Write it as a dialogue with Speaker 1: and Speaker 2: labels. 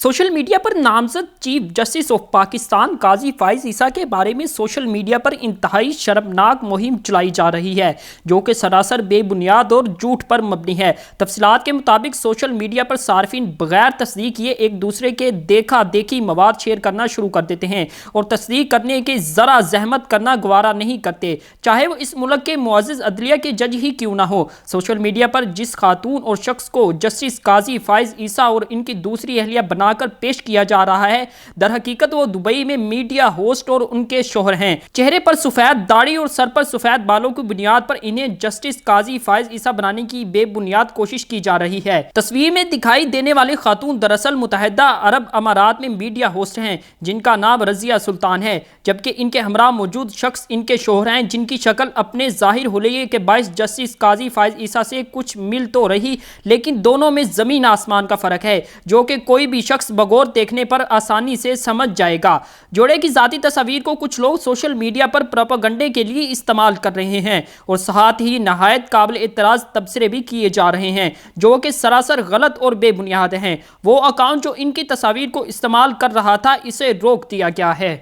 Speaker 1: Social media पर नामजद chief justice of Pakistan काजी फाइज ईसा के बारे में सोशल मीडिया पर इंतहाई शर्मनाक मुहिम चलाई जा रही है, जो कि सरासर बेबुनियाद और झूठ पर मबनी है। तफसीलात के मुताबिक सोशल मीडिया पर सार्फिन बगैर तस्दीक किए एक दूसरे के देखा देखी मवाद शेयर करना शुरू कर देते हैं और तस्दीक करने की ज़रा जहमत करना गवारा नहीं करते, चाहे वो इस मुल्क के मुअज़्ज़ज़ अदलिया के जज ही क्यों ना हो। सोशल मीडिया पर जिस खातून और शख्स को जस्टिस काजी फाइज ईसा और इनकी दूसरी अहलिया बनाकर पेश किया जा रहा है, दर हकीकत वो दुबई में मीडिया होस्ट और उनके शोहर हैं। चेहरे पर सफेद दाढ़ी और सर पर सफेद बालों की बुनियाद पर इन्हें जस्टिस काजी फाइज ईसा बनाने की बेबुनियाद कोशिश की जा रही है। तस्वीर में दिखाई देने वाली खातून दरअसल मुत्तहिदा अरब अमारात में मीडिया होस्ट हैं, जिनका नाम रजिया सुल्तान है, जबकि इनके हमरा मौजूद शख्स इनके शोहर हैं, जिनकी शक्ल अपने जाहिर होलिये के बायस जस्टिस काजी फाइज ईसा से कुछ मिल तो रही, लेकिन दोनों में जमीन आसमान का फर्क है, जो कि कोई भी शख्स बगौर देखने पर आसानी से समझ जाएगा। जोड़े की जाती तस्वीर को कुछ लोग सोशल मीडिया पर प्रोपेगेंडे के लिए इस्तेमाल कर रहे हैं और साथ ही नहायत काबिल एतराज़ तबसरे भी किए जा रहे हैं, जो कि सरासर गलत और बेबुनियाद हैं। वो अकाउंट जो इनकी तस्वीर को इस्तेमाल कर रहा था, इसे रोक दिया गया है।